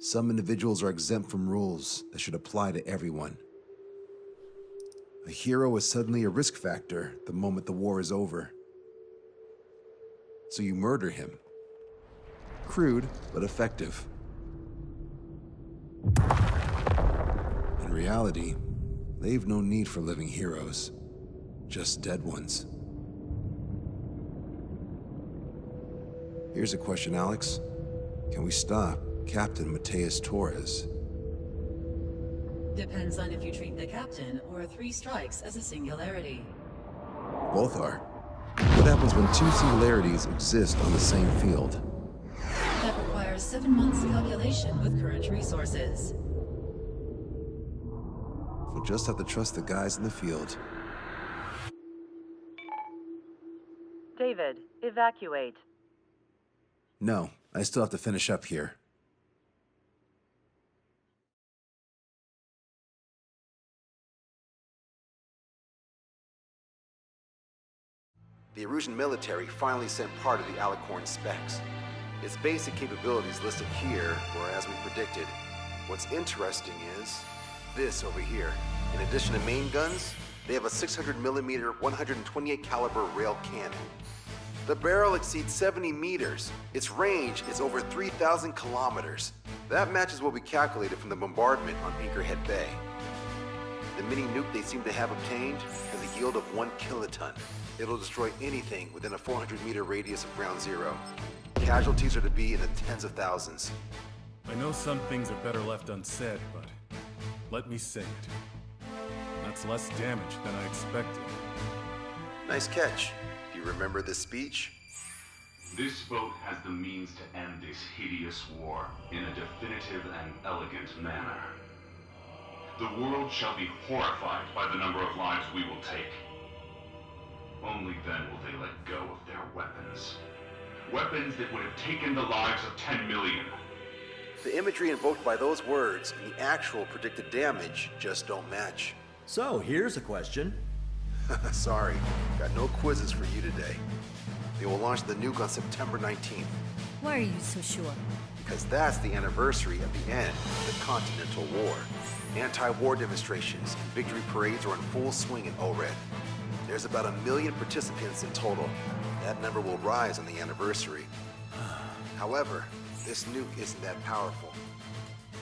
Some individuals are exempt from rules that should apply to everyone. A hero is suddenly a risk factor the moment the war is over. So you murder him. Crude, but effective. In reality, they've no need for living heroes, just dead ones. Here's a question, Alex. Can we stop Captain Mateus Torres? Depends on if you treat the captain or 3 strikes as a singularity. Both are. What happens when 2 singularities exist on the same field? That requires 7 months calculation with current resources. We'll just have to trust the guys in the field. David, evacuate. No, I still have to finish up here. The Erusian military finally sent part of the Alicorn specs. Its basic capabilities listed here were as we predicted. What's interesting is this over here. In addition to main guns, they have a 600mm 128 caliber rail cannon. The barrel exceeds 70 meters. Its range is over 3,000 kilometers. That matches what we calculated from the bombardment on Anchorhead Bay. The mini nuke they seem to have obtained has a yield of 1 kiloton. It'll destroy anything within a 400-meter radius of ground zero. Casualties are to be in the tens of thousands. I know some things are better left unsaid, but let me say it. That's less damage than I expected. Nice catch. Do you remember this speech? This boat has the means to end this hideous war in a definitive and elegant manner. The world shall be horrified by the number of lives we will take. Only then will they let go of their weapons. Weapons that would have taken the lives of 10 million. The imagery invoked by those words and the actual predicted damage just don't match. So, here's a question. Sorry, got no quizzes for you today. They will launch the nuke on September 19th. Why are you so sure? Because that's the anniversary of the end of the Continental War. Anti-war demonstrations and victory parades are in full swing in ORED. There's about 1 million participants in total. That number will rise on the anniversary. However, this nuke isn't that powerful.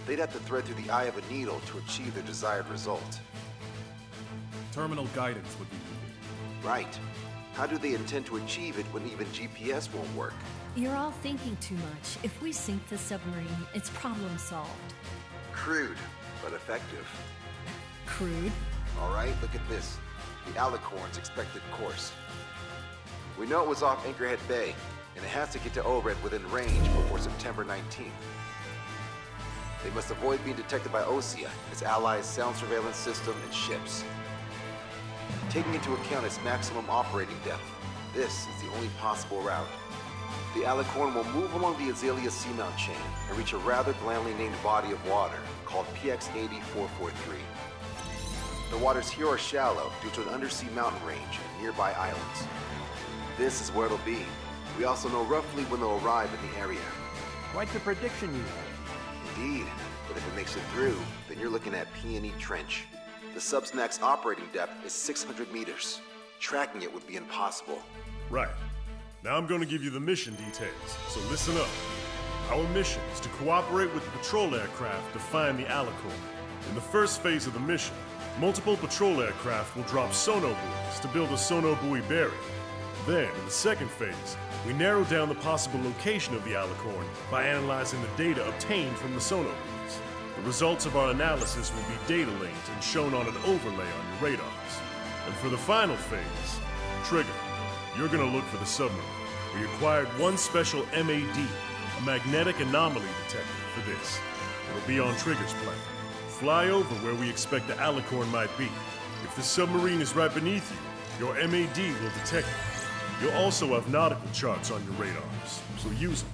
They'd have to thread through the eye of a needle to achieve their desired result. Terminal guidance would be needed. Right. How do they intend to achieve it when even GPS won't work? You're all thinking too much. If we sink the submarine, it's problem solved. Crude, but effective. Crude? All right, look at this. The Alicorn's expected course. We know it was off Anchorhead Bay, and it has to get to ORED within range before September 19th. They must avoid being detected by Osea, its allies' sound surveillance system, and ships. Taking into account its maximum operating depth, this is the only possible route. The Alicorn will move along the Azalea seamount chain and reach a rather blandly named body of water called PX-80443. The waters here are shallow due to an undersea mountain range and nearby islands. This is where it'll be. We also know roughly when they'll arrive in the area. Quite the prediction you had. Indeed, but if it makes it through, then you're looking at Peony Trench. The Subsnac's operating depth is 600 meters. Tracking it would be impossible. Right. Now I'm going to give you the mission details, so listen up. Our mission is to cooperate with the patrol aircraft to find the Alicorn. In the first phase of the mission, multiple patrol aircraft will drop sono buoys to build a sono buoy bearing. Then, in the second phase, we narrow down the possible location of the Alicorn by analyzing the data obtained from the sono buoys. The results of our analysis will be data linked and shown on an overlay on your radars. And for the final phase, Trigger, you're gonna look for the submarine. We acquired one special MAD, a magnetic anomaly detector, for this. It'll be on Trigger's plan. Fly over where we expect the Alicorn might be. If the submarine is right beneath you, your MAD will detect it. You'll also have nautical charts on your radars, so use them.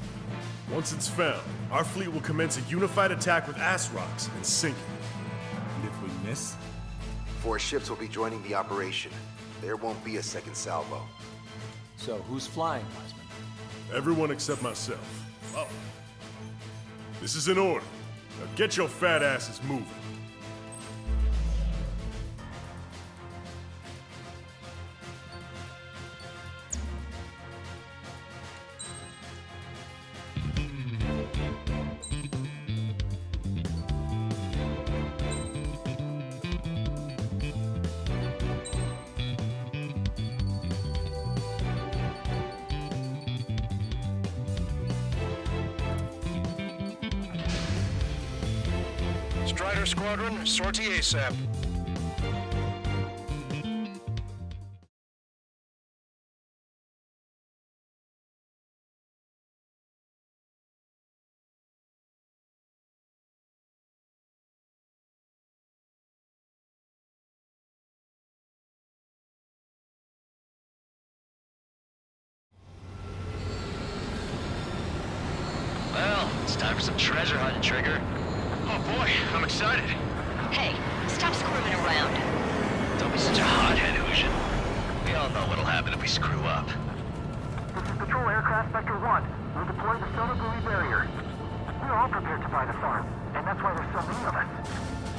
Once it's found, our fleet will commence a unified attack with ass rocks and sink it. And if we miss? 4 ships will be joining the operation. There won't be a second salvo. So, who's flying, Wiseman? Everyone except myself. Oh. This is in order. Now get your fat asses moving. Strider Squadron, sortie ASAP. Well, it's time for some treasure hunting, Trigger. Oh boy, I'm excited. Hey, stop squirming around. Don't be such a hothead, Ocean. We all know what'll happen if we screw up. This is Patrol Aircraft Sector 1. We'll deploy the sonar buoy barrier. We're all prepared to buy the farm, and that's why there's so many of us.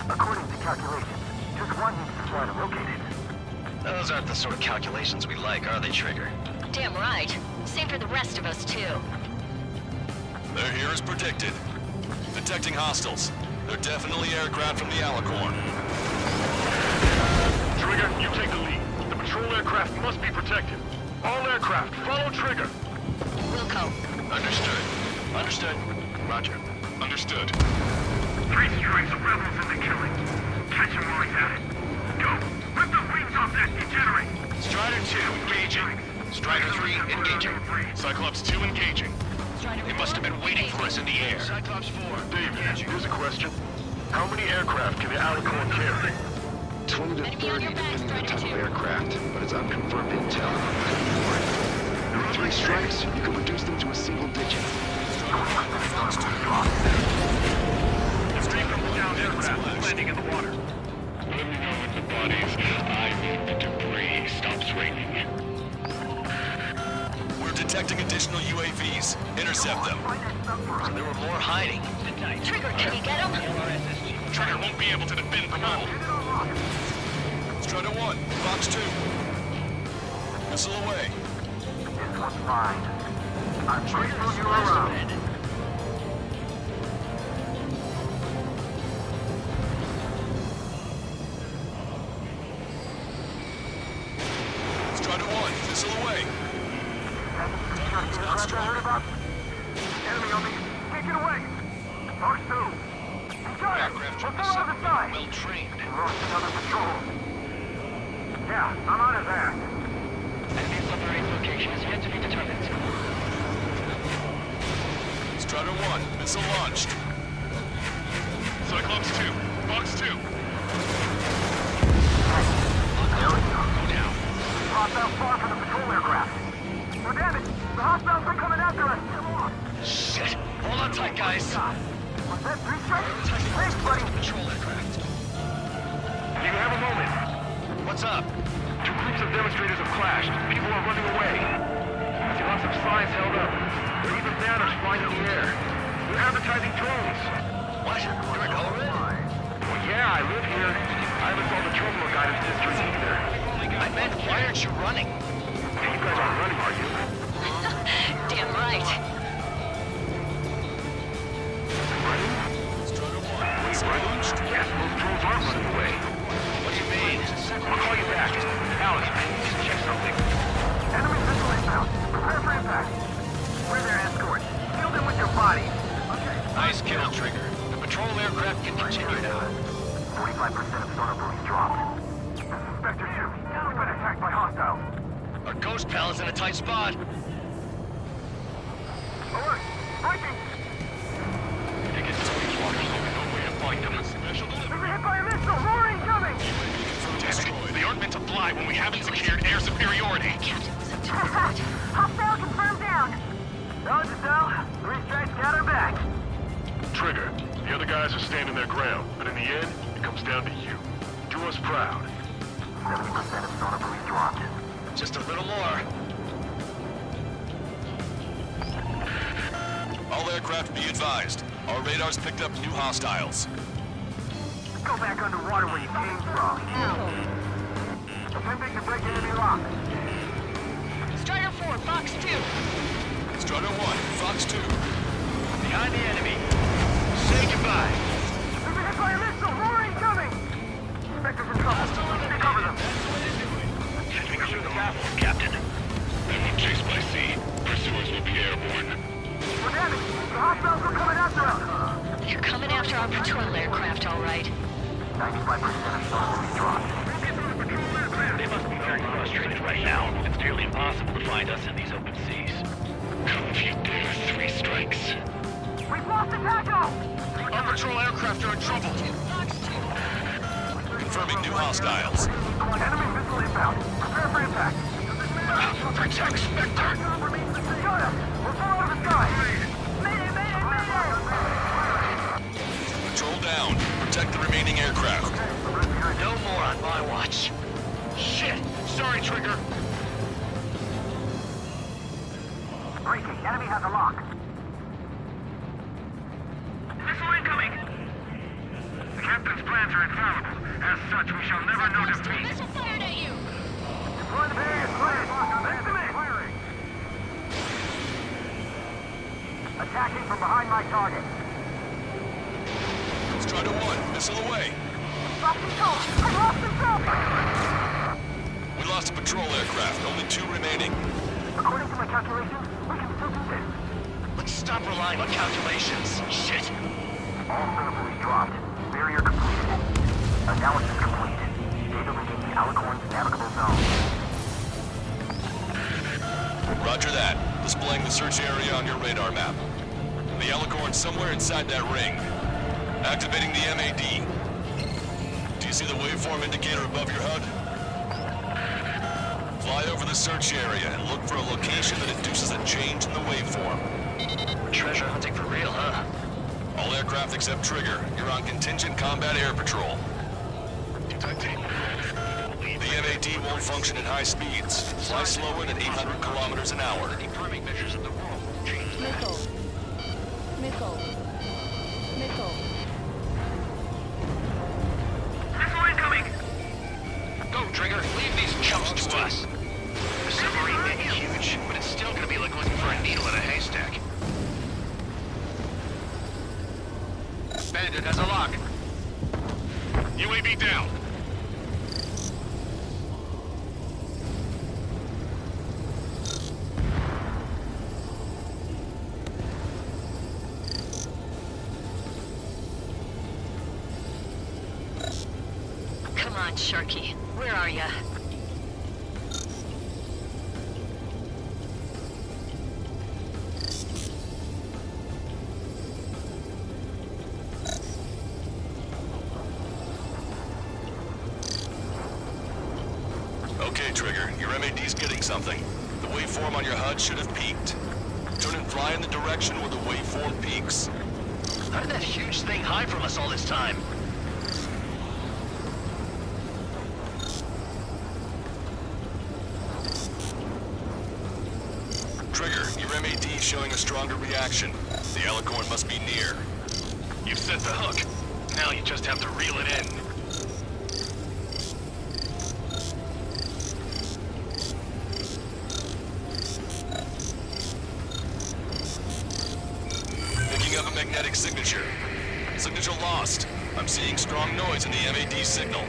According to calculations, just one needs to fly to locate it. Those aren't the sort of calculations we like, are they, Trigger? Damn right. Same for the rest of us, too. They're here as predicted. Detecting hostiles. They're definitely aircraft from the Alicorn. Trigger, you take the lead. The patrol aircraft must be protected. All aircraft, follow Trigger. Wilco. Understood. Understood. Roger. Understood. 3 strikes of rebels in the killing. Catch him while he's at it. Go. Rip the wings off that degenerate. Strider 2, engaging. Strider 3, engaging. Cyclops 2 engaging. They must have been waiting for us in the air. Cyclops 4. David, here's a question. How many aircraft can the Alicorn carry? 20 to 30 depending on the type of aircraft, but it's unconfirmed intel. With 3 strikes, you can reduce them to a single digit. Stream from the downed aircraft landing in the water. Let me know when the bodies. I need the debris stops raining. We're detecting additional UAVs. Intercept them. So there were more hiding. Trigger, can you get him? Trigger won't be able to defend them all. Strider 1, Fox 2. Missile away. This one's mine. I'm grateful you're around. Strider 1, missile away. Aircraft I heard about? Enemy on me. Take it away. Fox 2. Got it. We'll go on the side. Well trained. We lost another patrol. Yeah, I'm on his ass. Enemy submarine location is yet to be determined. Strider 1, missile launched. Cyclops 2. Fox 2. There we go. Go down. Dropped out far from the patrol aircraft. Oh, damn it! The hostiles are coming after us! Shit. Hold on tight, guys. Was that 3 strikes? Thanks, buddy! Patrol aircraft. Do you have a moment? What's up? 2 groups of demonstrators have clashed. People are running away. I see lots of signs held up. There are even banners flying in the air. They're advertising drones. What? You're in Overhead? Well, yeah, I live here. I haven't saw the terminal guidance district either. I meant, why aren't you running? Yeah, you guys aren't running, are you? Damn right. Strider 1, missile launched. Yes, those drones are running away. What do you mean? I'll call you back. Alice, I need to check something. Enemy missile inbound. Prepare for impact. We're their escort. Shield them with your body. Okay. Nice kill, Trigger. The patrol aircraft can continue now. 45% of sonar buoys dropped. This is Spectre 2. We've been attacked by hostiles. Our ghost pal is in a tight spot. Alert! Breaking! They get to these waters, so we know where to find them. Special We've delivery. been hit by a missile! More incoming! Damn it. They aren't meant to fly when we haven't secured air superiority. Hostile confirmed down. Roger, Sal. 3 strikes got her back. Trigger, the other guys are standing their ground, but in the end, it comes down to you. Do us proud. 70% of sonar buoys dropped. Just a little more. All aircraft be advised. Our radar's picked up new hostiles. Go back underwater where you came from. Attempting to break enemy lock. Strider 4, Fox 2. Strider 1, Fox 2. Behind the enemy. Say goodbye. We've been hit by a missile! More incoming! Spectre's in trouble. Recover them. Send me through the baffles, Captain. They won't chase by sea. Pursuers will be airborne. We're damaged. The hostiles are coming after us. You're coming after our patrol aircraft, all right. 95% of stars will be dropped. They must be very frustrated right now. It's nearly impossible to find us in these open seas. Come if you dare, 3 strikes. We've lost the tackle! Our patrol aircraft are in trouble. Confirming new hostiles. Enemy missile inbound. Prepare for impact. Protect Spectre. Got us! We're full out of the sky! Mayday, mayday, mayday! Patrol down. Protect the remaining aircraft. No more on my watch. Shit! Sorry, Trigger. Breaking. Enemy has a lock. Missile incoming! The captain's plans are infallible. As such, we shall never know defeat. Missile fired at you! Deploy the various plans. Firing. Attacking from behind my target. Strider 1, missile away. Lost control! I lost control! We lost a patrol aircraft. Only 2 remaining. According to my calculations, we can still do this. Let's stop relying on calculations. Shit. All thermals dropped. Barrier completed. Analysis complete. Data reaching the Alicorn's navigable zone. Roger that. Displaying the search area on your radar map. The Alicorn's somewhere inside that ring. Activating the MAD. Do you see the waveform indicator above your HUD? Fly over the search area and look for a location that induces a change in the waveform. Treasure hunting for real, huh? All aircraft except Trigger, you're on contingent combat air patrol. The MAD won't function at high speeds. Fly slower than 800 kilometers an hour. Priming measures of the world change that. Missile Missile incoming! Go, Trigger. Leave these chumps to us. The submarine may be huge, but it's still gonna be like looking for a needle in a haystack. Bandit has a lock. UAV down. Come on, Sharky. Where are ya? Okay, Trigger, your MAD's getting something. The waveform on your HUD should have peaked. Turn and fly in the direction where the waveform peaks. How did that huge thing hide from us all this time? Trigger, your MAD's showing a stronger reaction. The Alicorn must be near. You've set the hook. Now you just have to reel it in. Picking up a magnetic signature. Signature lost. I'm seeing strong noise in the MAD signal.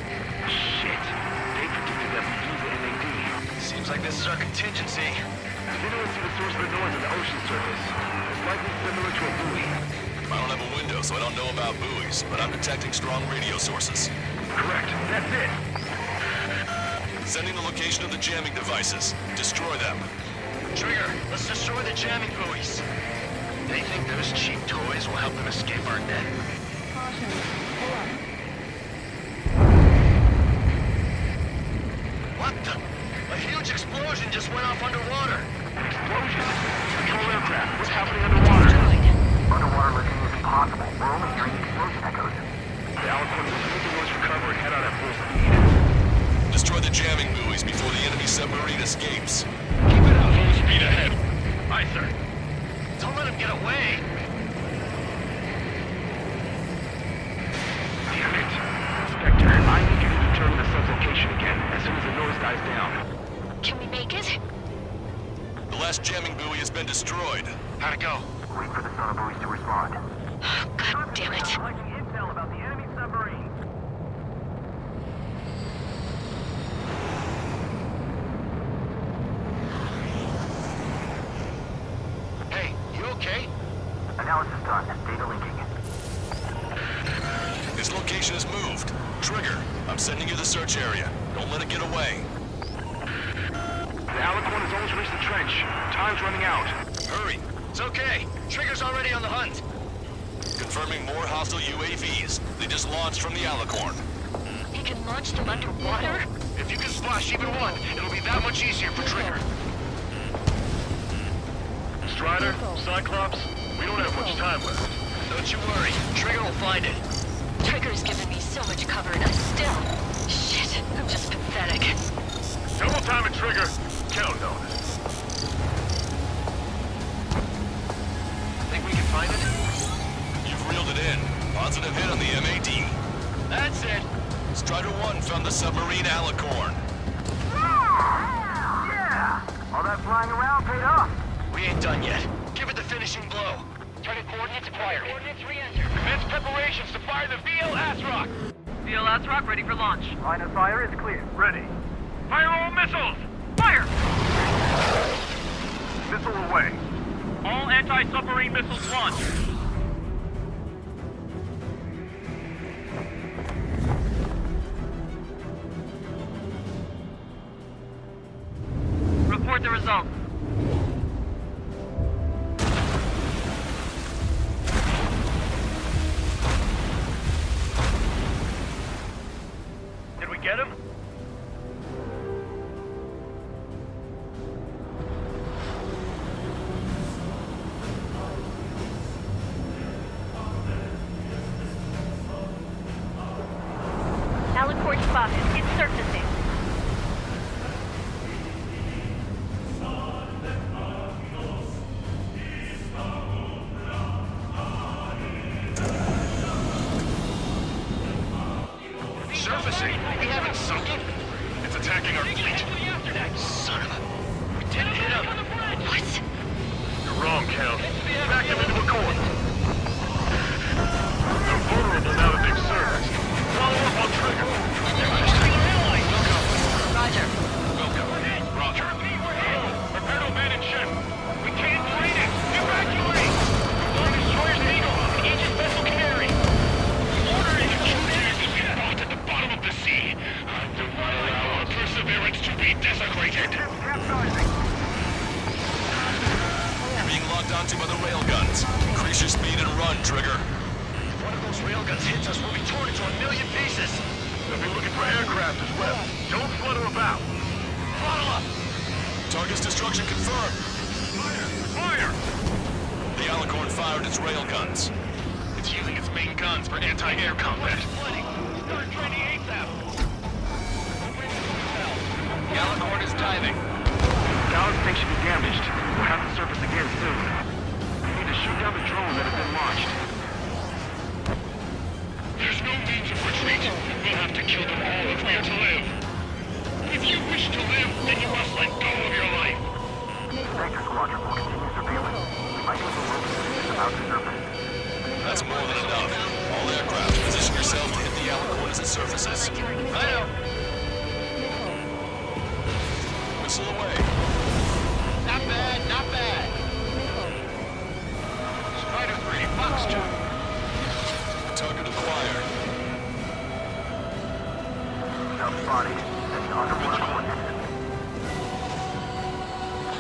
Shit. They predicted that we use the MAD. Seems like this is our contingency. Did anyone see the source of the noise on the ocean surface? It's likely similar to a buoy. I don't have a window, so I don't know about buoys, but I'm detecting strong radio sources. Correct. That's it. Sending the location of the jamming devices. Destroy them. Trigger, let's destroy the jamming buoys. They think those cheap toys will help them escape our net. Caution. Pull up. What the? A huge explosion just went off underwater. Explosion? Patrol aircraft. What's happening underwater? Underwater lifting is impossible. We're only hearing explosion echoes. The Alicorn will make the noise recover and head out at full speed. Destroy the jamming buoys before the enemy submarine escapes. Keep it up. Full speed ahead. Aye, sir. Don't let him get away. Spectre, I need you to determine the sub's location again as soon as the noise dies down. Can we make it? The last jamming buoy has been destroyed. How'd it go? Wait for the sonar buoys to respond. God damn it. Collecting intel about the enemy submarine. Hey, you okay? Analysis done. Data linking. His location is moved. Trigger, I'm sending you the search area. Don't let it get away. The Alicorn has almost reached the trench. Time's running out. Hurry. It's okay. Trigger's already on the hunt. Confirming more hostile UAVs. They just launched from the Alicorn. He can launch them underwater? If you can splash even one, it'll be that much easier for Trigger. Strider, Cyclops, we don't have much time left. Don't you worry. Trigger will find it. Trigger's given me so much cover and I still... Shit, I'm just pathetic. Double time it, Trigger. Count on it. Think we can find it? You've reeled it in. Positive hit on the MAD. That's it. Strider 1 found the submarine Alicorn. Yeah! All that flying around paid off. We ain't done yet. Give it the finishing blow. Target coordinates acquired. Coordinates re-entered. Commence preparations to fire the VL Asrock. VL Asrock ready for launch. Line of fire is clear. Ready. Fire all missiles! Fire! Missile away. All anti-submarine missiles launched. Report the results. Did we get him? Alicorn spotted. It's surfacing. Surfacing? We haven't sunk it. It's attacking our fleet. Son of a... We didn't hit him. What? You're wrong, Count. Back them into a corner. They're vulnerable now that they've surfaced. Follow up on Trigger. Roger. Roger. Prepare to abandon ship. We can't fight it. Evacuate! Our destroyer's Eagle and Aegis vessel Canary. Order executed. Not at the bottom of the sea. Do not allow our perseverance to be desecrated. You're being locked onto by the railguns. Increase your speed and run, Trigger. If one of those railguns hits us, we'll be torn into a million pieces. They'll be looking for aircraft as well. Don't flutter about. Throttle up. Target's destruction confirmed. Fire! The Alicorn fired its railguns. It's using its main guns for anti-air combat. Start training ASAP. The Alicorn is diving. Gallant station is damaged. We'll have to surface again soon. We need to shoot down the drone that has been launched. There's no means of retreat. We'll have to kill them all if we are to live. If you wish to live, then you must let go of your life. Spectre Squadron will continue surveillance. We might need to look about the surface. That's more than enough. All aircraft, position yourself to hit the Alicorn as it surfaces. I know. Missile away. Not bad, not bad. Strider 3, Fox 2. Target acquired. Spotted. Sending underwater coordinates.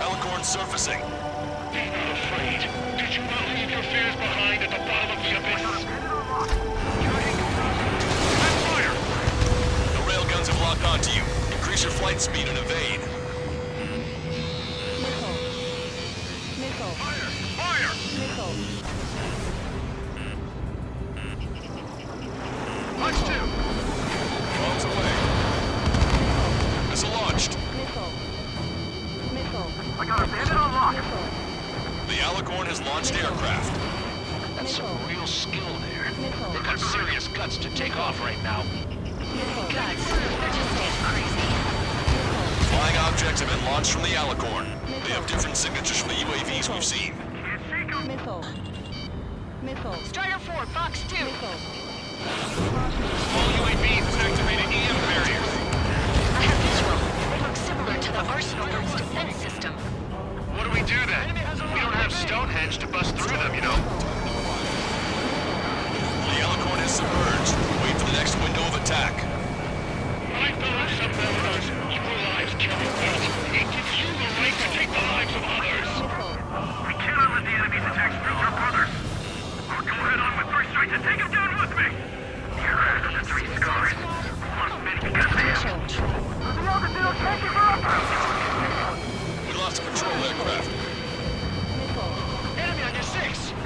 Alicorn surfacing. Be not afraid. Did you not leave your fears behind at the bottom of the abyss? And fire! The railguns have locked onto you. Increase your flight speed and evade. Fire! Fire! Punch 2. Bombs away. Missile launched. I got a bandit on lock. The Alicorn has launched aircraft. That's some real skill there. They've got serious guts to take off right now. Guys, they're just getting crazy. Flying objects have been launched from the Alicorn. They have different signatures from the UAVs we've seen. Strider 4, Fox 2. All UAVs activated EM barriers. I have visual. They look similar to the Arsenal Guard's defense system. What do we do then? We don't have Stonehenge to bust through them, you know. The Alicorn is submerged. Wait for the next window of attack. My fellow submariners, your lives carry weight. It gives you the right to take the lives of others. We cannot let the enemy's attacks reach our brothers. I'll go head on with first strike and take him down with me. You're after the 3 scars. Lost many because of him. The other deal taking her up! We lost a patrol aircraft. Enemy on your 6.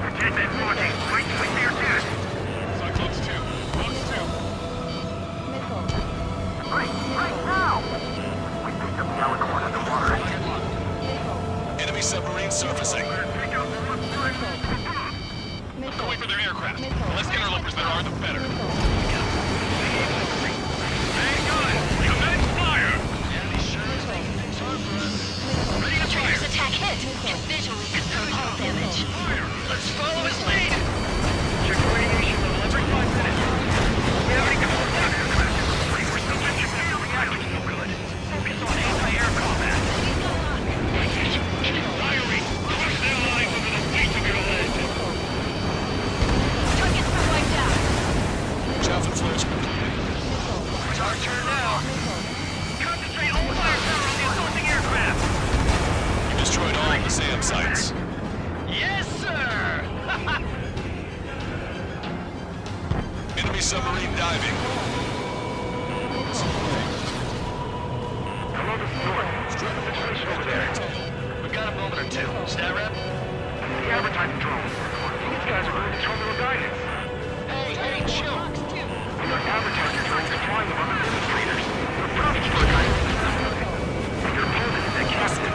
Lieutenant 14, wait till we see your dude. Cyclones 2, Fox 2. Right now! We picked up the Alicorn in the water. Enemy submarine surfacing. Go wait for their aircraft. The less interlopers there are, the better. Hang on! Commence fire! Ready to fire! Trigger's attack hit. Can visually confirm hull damage. Fire! Let's follow his lead! Check radiation level every 5 minutes. We haven't even pulled down aircraft. We're still getting your reactors so good. Focus on anti-air combat. Keep firing! Crush their lines under the weight of your lead! Targets been wiped out. Chaff and flares completed. It's our turn now. Concentrate all firepower on the assaulting aircraft. You destroyed all of the SAM sites. Yes, sir! Enemy submarine diving. Hello, this is North. Strike the situation over there. We've got a moment or two. Stat rep? The advertising drone. These guys are doing terminal guidance. Hey, chill. We got advertising drones flying them other demonstrators. They're perfect for a guidance system. Your opponent is at Captain.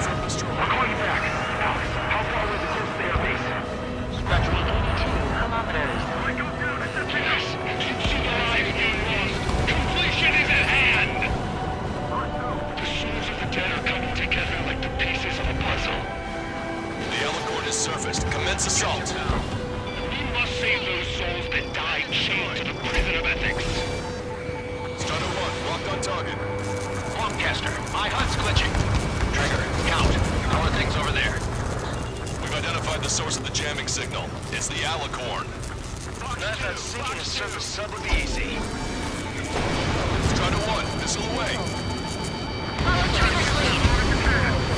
I'll call you back. Alex, how far away is the closest air base? Spectrum 82 kilometers. Yes! See the lives being lost. Completion is at hand! The souls of the dead are coming together like the pieces of a puzzle. The Alicorn is surfaced. Commence assault. We must save those souls that died chained to the prison of ethics. Starter 1, locked on target. Longcaster, my HUD's glitching. Trigger, count. How are things over there? We've identified the source of the jamming signal. It's the Alicorn. That sinking a surface sub would be easy. Starter 1, missile away. Follow Trigger's lead.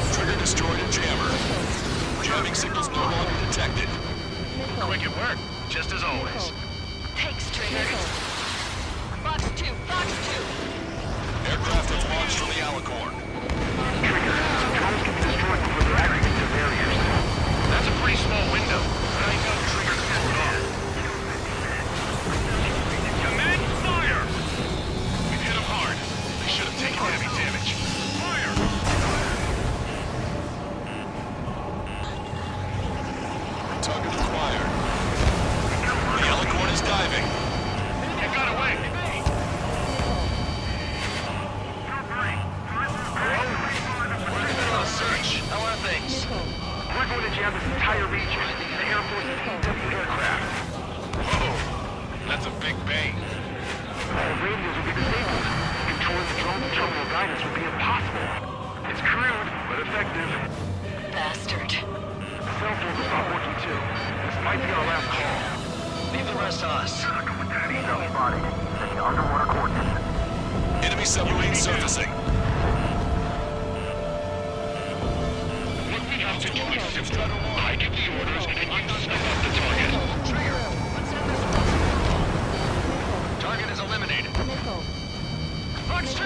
Trigger destroyed a jammer. Jamming signals no longer detected. Quick at work, just as always. Thanks, Trigger. Fox 2, Fox 2. Aircraft have launched from the Alicorn. Trigger, drones can be destroyed before they're activated to barriers. That's a pretty small window, but I know Trigger can pull it off. Commence fire! We've hit them hard. They should have taken heavy damage. Fire! Target acquired. The Alicorn is diving. It got away! Hello? We're in the middle of a search. How are things? We're going to jam this entire region. The Air Force's EW aircraft. Whoa! That's a big bang. All radios will be disabled. Controlling the drone and terminal guidance would be impossible. It's crude, but effective. Bastard. Cell phones will stop working too. This might be our last call. Leave the rest to us. Cell spotted. Sending underwater coordinates. Enemy submarine surfacing. What we have to do is sift out I give the orders and you snuff out the target. Trigger! Target is eliminated. Fox 2!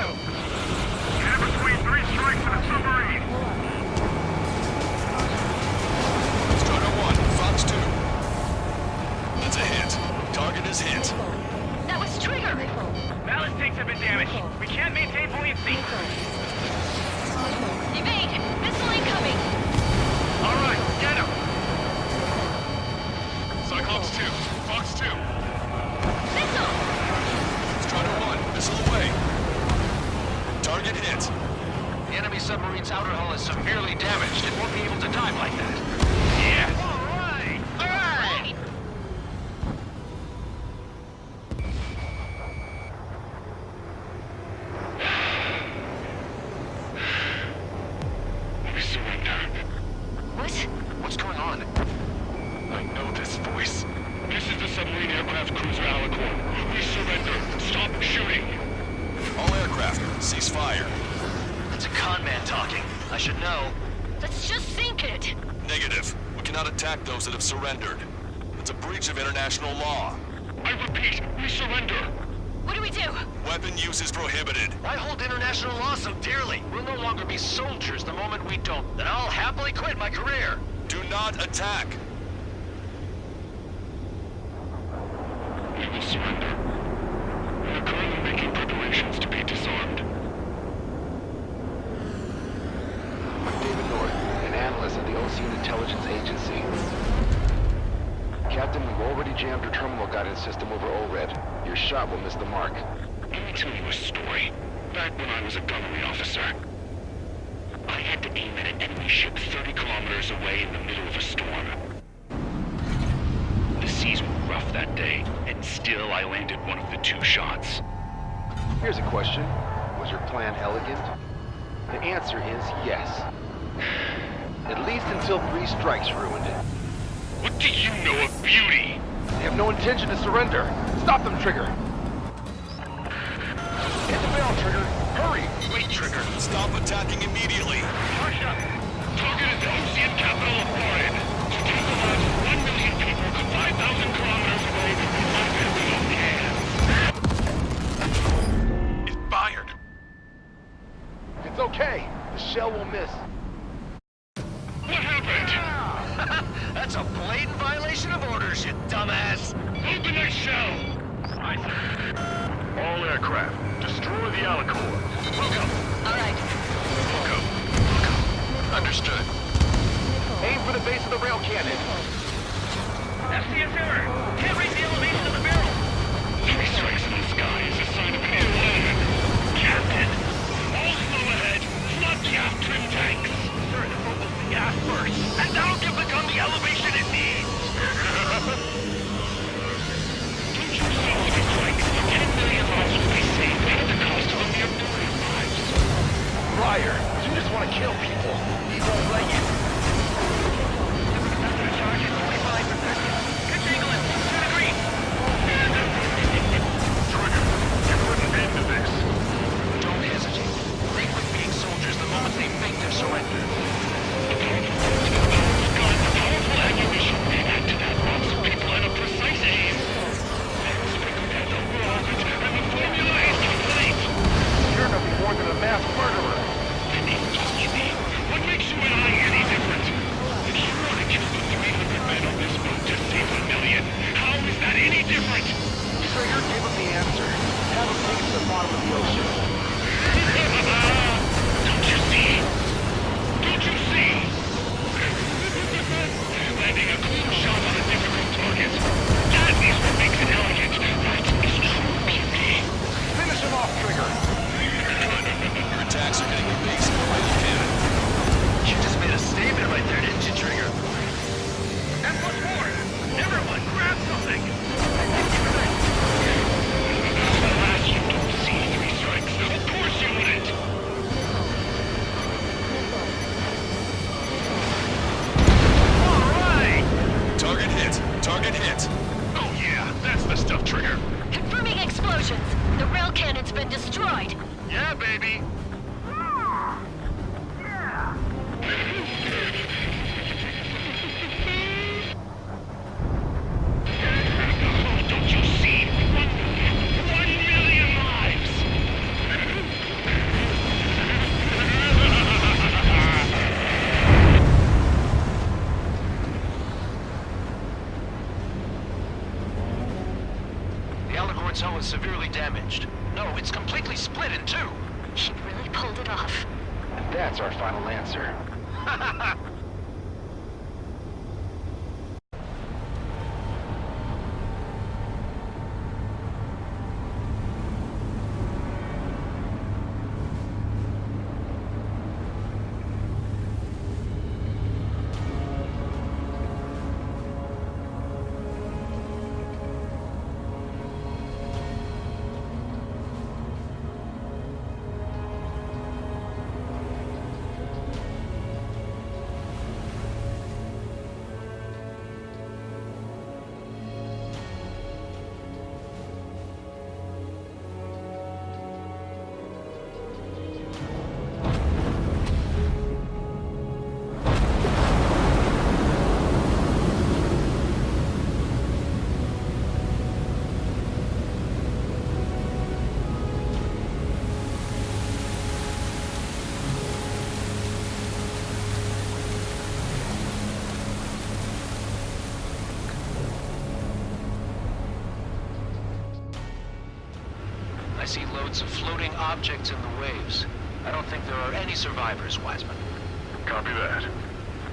Get between 3 strikes and a submarine! Starter 1, Fox 2. That's a hit. Target is hit. That was Trigger. Ballast tanks have been damaged. We can't maintain buoyancy. Evade. Missile incoming. All right, get him! Cyclones 2, Fox 2. Missile. The enemy submarine's outer hull is severely damaged. It won't be able to dive like that. Yes! All right! All right! We surrender. What? What's going on? I know this voice. This is the submarine aircraft cruiser Alicorn. We surrender. Stop shooting. All aircraft, cease fire. It's a con man talking. I should know. Let's just sink it! Negative. We cannot attack those that have surrendered. It's a breach of international law. I repeat, we surrender. What do we do? Weapon use is prohibited. I hold international law so dearly. We'll no longer be soldiers the moment we don't. Then I'll happily quit my career. Do not attack. We will surrender. We are currently making preparations to be disarmed. I'm David North, an analyst at the Ocean Intelligence Agency. Captain, we've already jammed your terminal guidance system over ORED. Your shot will miss the mark. Let me tell you a story. Back when I was a gunnery officer, I had to aim at an enemy ship 30 kilometers away in the middle of a storm. The seas were rough that day, and still I landed one of the 2 shots. Here's a question. Was your plan elegant? The answer is yes. At least until 3 strikes ruined it. What do you know of beauty? They have no intention to surrender. Stop them, Trigger. Hit the bell, Trigger. Hurry! Wait, Trigger. Stop attacking immediately. Hush up. Target is the ocean capital of Oregon. To take the last 1 million people 5,000 kilometers away from the It fired. It's okay. The shell will miss. What happened? That's a blatant violation of orders, you dumbass. Open that shell! All aircraft, destroy the Alicorn. Look up. All right. Understood. Aim for the base of the rail cannon. FCS error. Can't reach the elevation of the barrel. 3 strikes in the sky is a sign of an ill omen. Captain, all slow ahead. Flood the aft trim tanks. Sir, the focus the gas first. And that'll give the gun the elevation it needs. Don't you see what it's like? 10 million lives will be saved at the cost of a mere 40 lives. Liar. You just want to kill people. He won't let you. Charge is 45%. Good angle at 2 degrees. Trigger, you put an end to this. Don't hesitate. They quit being soldiers the moment they make their surrender. Powerful ammunition. Add to that lots of people and a precise aim. Sprinkled at the orbit, and the formula is complete. You're nothing more than a mass murderer. Then excuse me, what makes you and I any different? If you want to kill the 300 men on this boat to save 1 million, how is that any different? Trigger, give him the answer. Have him take it to the bottom of the ocean. Don't you see? Don't you see? Landing a clean shot on a difficult target. That is what makes it elegant. That is true beauty. Finish him off, Trigger. Your attacks are hitting the base of the rail cannon. You just made a statement right there, didn't you, Trigger? And what's more, everyone grab something. Alas, you don't see 3 strikes. Of course you wouldn't. All right. Target hit. Target hit. Oh yeah, that's the stuff, Trigger. Confirming explosions. The rail cannon's been destroyed. Yeah, baby. Don't you see? 1 million lives! The Alicorn's hull is severely damaged. No, it's completely split in 2. He really pulled it off. And that's our final answer. evidence of floating objects in the waves. I don't think there are any survivors, Wiseman. Copy that.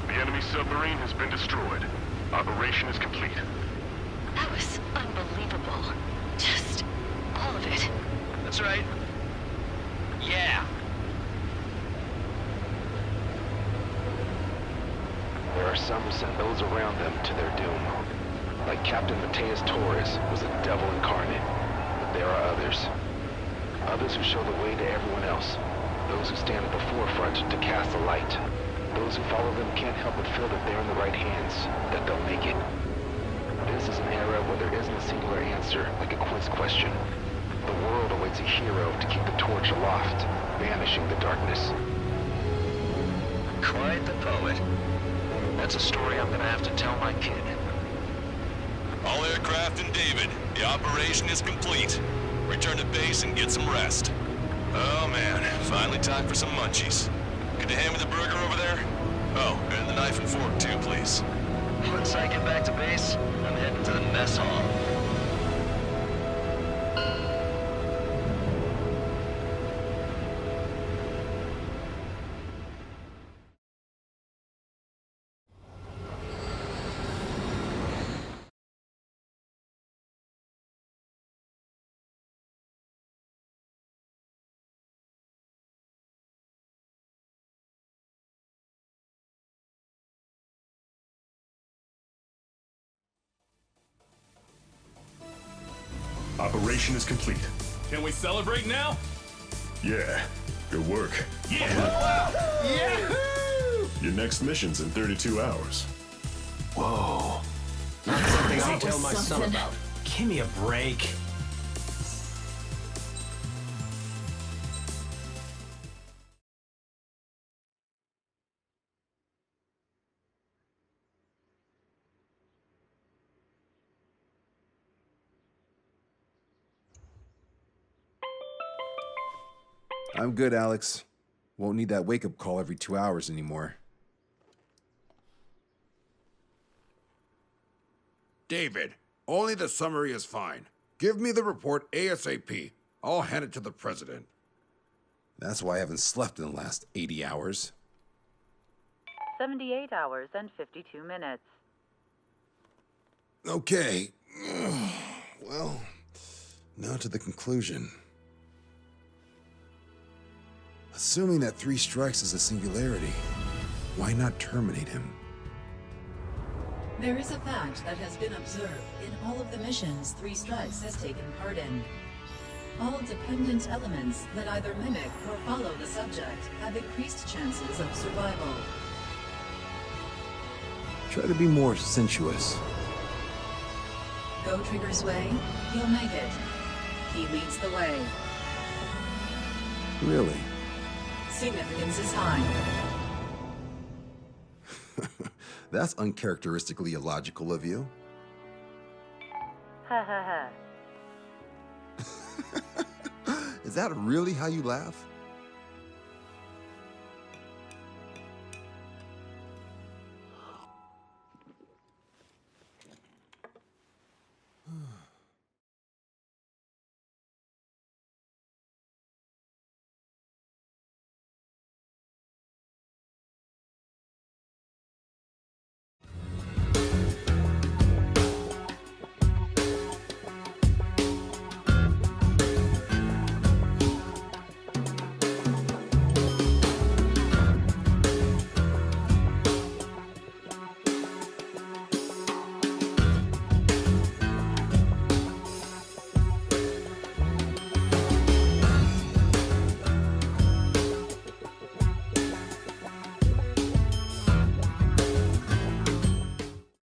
The enemy submarine has been destroyed. Operation is complete. That was unbelievable. Just all of it. That's right. Yeah. There are some who send those around them to their doom. Like Captain Mateus Torres was a devil incarnate. But there are others. Others who show the way to everyone else. Those who stand at the forefront to cast a light. Those who follow them can't help but feel that they're in the right hands, that they'll make it. This is an era where there isn't a singular answer, like a quiz question. The world awaits a hero to keep the torch aloft, banishing the darkness. Quite the poet. That's a story I'm gonna have to tell my kid. All aircraft in David, the operation is complete. Return to base and get some rest. Oh man, finally time for some munchies. Could you hand me the burger over there? Oh, and the knife and fork too, please. Once I get back to base, I'm heading to the mess hall. Operation is complete. Can we celebrate now? Yeah, good work. Yeah! Yahoo! Your next mission's in 32 hours. Whoa. Not something I'll That tell was my son something. about. Give me a break. I'm good, Alex. Won't need that wake-up call every 2 hours anymore. David, only the summary is fine. Give me the report ASAP. I'll hand it to the president. That's why I haven't slept in the last 80 hours. 78 hours and 52 minutes. Okay. Well, now to the conclusion. Assuming that 3 strikes is a singularity, why not terminate him? There is a fact that has been observed in all of the missions 3 Strikes has taken part in. All dependent elements that either mimic or follow the subject have increased chances of survival. Try to be more sensuous. Go Trigger's way, he'll make it. He leads the way. Really? Significance is high. That's uncharacteristically illogical of you. Ha ha ha. Is that really how you laugh?